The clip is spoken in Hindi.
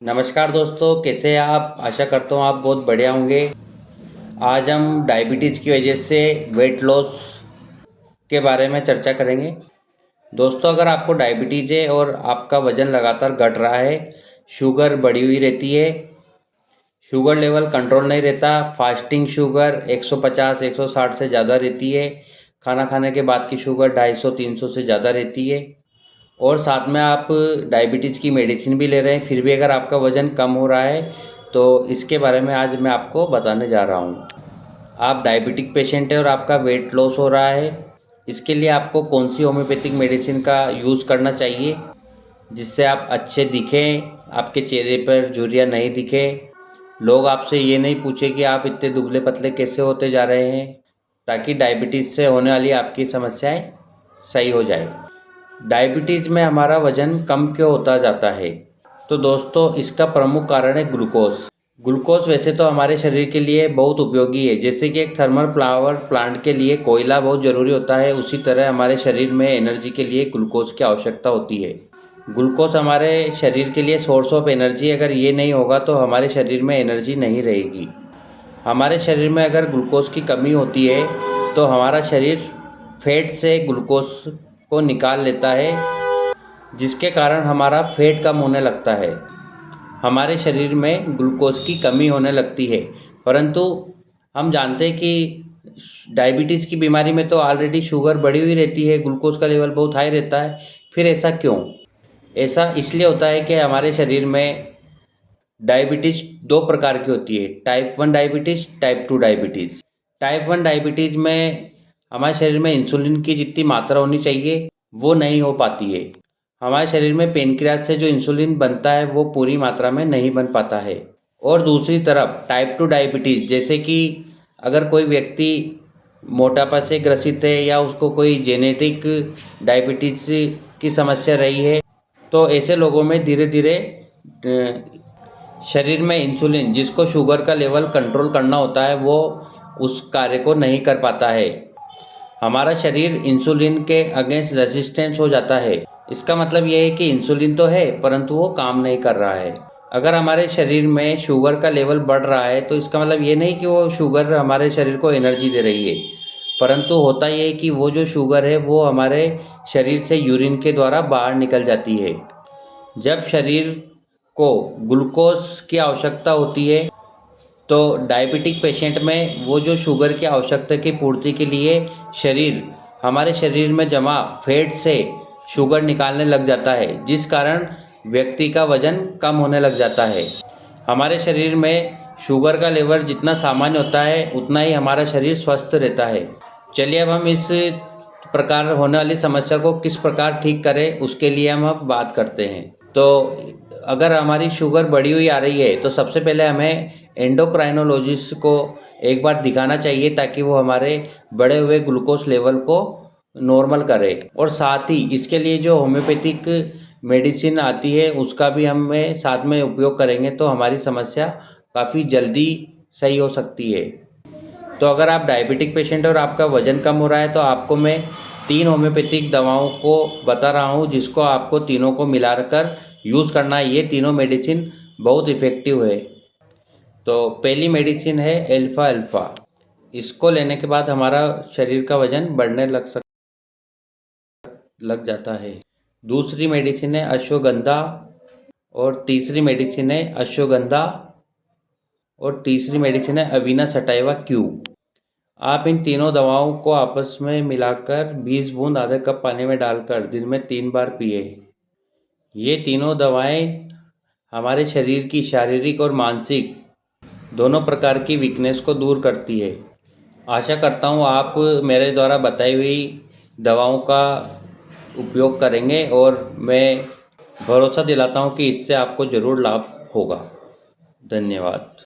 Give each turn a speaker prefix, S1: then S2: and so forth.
S1: नमस्कार दोस्तों, कैसे हैं आप? आशा करता हूँ आप बहुत बढ़िया होंगे। आज हम डायबिटीज़ की वजह से वेट लॉस के बारे में चर्चा करेंगे। दोस्तों, अगर आपको डायबिटीज़ है और आपका वज़न लगातार घट रहा है, शुगर बढ़ी हुई रहती है, शुगर लेवल कंट्रोल नहीं रहता, फास्टिंग शुगर 150 160 से ज़्यादा रहती है, खाना खाने के बाद की शुगर 250 300 से ज़्यादा रहती है, और साथ में आप डायबिटीज़ की मेडिसिन भी ले रहे हैं, फिर भी अगर आपका वज़न कम हो रहा है, तो इसके बारे में आज मैं आपको बताने जा रहा हूँ। आप डायबिटिक पेशेंट हैं और आपका वेट लॉस हो रहा है, इसके लिए आपको कौन सी होम्योपैथिक मेडिसिन का यूज़ करना चाहिए जिससे आप अच्छे दिखें, आपके चेहरे पर झुर्रियाँ नहीं दिखे, लोग आपसे ये नहीं पूछे कि आप इतने दुबले पतले कैसे होते जा रहे हैं, ताकि डायबिटीज़ से होने वाली आपकी समस्याएं सही हो जाए। डायबिटीज़ में हमारा वज़न कम क्यों होता जाता है? तो दोस्तों, इसका प्रमुख कारण है ग्लूकोज। ग्लूकोज वैसे तो हमारे शरीर के लिए बहुत उपयोगी है। जैसे कि एक थर्मल पावर प्लांट के लिए कोयला बहुत ज़रूरी होता है, उसी तरह हमारे शरीर में एनर्जी के लिए ग्लूकोज की आवश्यकता होती है। ग्लूकोज हमारे शरीर के लिए सोर्स ऑफ एनर्जी, अगर ये नहीं होगा तो हमारे शरीर में एनर्जी नहीं रहेगी। हमारे शरीर में अगर ग्लूकोज की कमी होती है तो हमारा शरीर फैट से ग्लूकोज को निकाल लेता है, जिसके कारण हमारा फैट कम होने लगता है। हमारे शरीर में ग्लूकोज की कमी होने लगती है। परंतु हम जानते हैं कि डायबिटीज़ की बीमारी में तो ऑलरेडी शुगर बढ़ी हुई रहती है, ग्लूकोज का लेवल बहुत हाई रहता है। फिर ऐसा क्यों? ऐसा इसलिए होता है कि हमारे शरीर में डायबिटीज़ दो प्रकार की होती है, type 1 diabetes, type 2 diabetes. Type 1 diabetes में हमारे शरीर में इंसुलिन की जितनी मात्रा होनी चाहिए वो नहीं हो पाती है। हमारे शरीर में पेनक्रियास से जो इंसुलिन बनता है वो पूरी मात्रा में नहीं बन पाता है। और दूसरी तरफ टाइप 2 डायबिटीज़, जैसे कि अगर कोई व्यक्ति मोटापा से ग्रसित है या उसको कोई जेनेटिक डायबिटीज़ की समस्या रही है, तो ऐसे लोगों में धीरे धीरे शरीर में इंसुलिन, जिसको शुगर का लेवल कंट्रोल करना होता है, वो उस कार्य को नहीं कर पाता है। हमारा शरीर इंसुलिन के अगेंस्ट रेजिस्टेंस हो जाता है। इसका मतलब ये है कि इंसुलिन तो है परंतु वो काम नहीं कर रहा है। अगर हमारे शरीर में शुगर का लेवल बढ़ रहा है तो इसका मतलब ये नहीं कि वो शुगर हमारे शरीर को एनर्जी दे रही है, परंतु होता ये है कि वो जो शुगर है वो हमारे शरीर से यूरिन के द्वारा बाहर निकल जाती है। जब शरीर को ग्लूकोज की आवश्यकता होती है तो डायबिटिक पेशेंट में वो जो शुगर की आवश्यकता की पूर्ति के लिए शरीर हमारे शरीर में जमा फैट से शुगर निकालने लग जाता है, जिस कारण व्यक्ति का वजन कम होने लग जाता है। हमारे शरीर में शुगर का लेवल जितना सामान्य होता है उतना ही हमारा शरीर स्वस्थ रहता है। चलिए अब हम इस प्रकार होने वाली समस्या को किस प्रकार ठीक करें उसके लिए हम अब बात करते हैं। तो अगर हमारी शुगर बढ़ी हुई आ रही है तो सबसे पहले हमें एंडोक्राइनोलॉजिस्ट को एक बार दिखाना चाहिए, ताकि वो हमारे बढ़े हुए ग्लूकोज लेवल को नॉर्मल करे। और साथ ही इसके लिए जो होम्योपैथिक मेडिसिन आती है उसका भी हमें साथ में उपयोग करेंगे तो हमारी समस्या काफ़ी जल्दी सही हो सकती है। तो अगर आप डायबिटिक पेशेंट और आपका वज़न कम हो रहा है तो आपको मैं 3 होम्योपैथिक दवाओं को बता रहा हूँ, जिसको आपको तीनों को मिलाकर यूज़ करना है। ये तीनों मेडिसिन बहुत इफ़ेक्टिव है। तो पहली मेडिसिन है एल्फ़ा अल्फ़ा। इसको लेने के बाद हमारा शरीर का वज़न बढ़ने लग जाता है। दूसरी मेडिसिन है अश्वगंधा, और तीसरी मेडिसिन है अश्वगंधा, और तीसरी मेडिसिन है अवीना सटाइवा क्यू। आप इन तीनों दवाओं को आपस में मिलाकर 20 बूंद आधे कप पानी में डालकर दिन में 3 बार पिए। ये तीनों दवाएं हमारे शरीर की शारीरिक और मानसिक दोनों प्रकार की वीकनेस को दूर करती है। आशा करता हूँ आप मेरे द्वारा बताई हुई दवाओं का उपयोग करेंगे, और मैं भरोसा दिलाता हूँ कि इससे आपको ज़रूर लाभ होगा। धन्यवाद।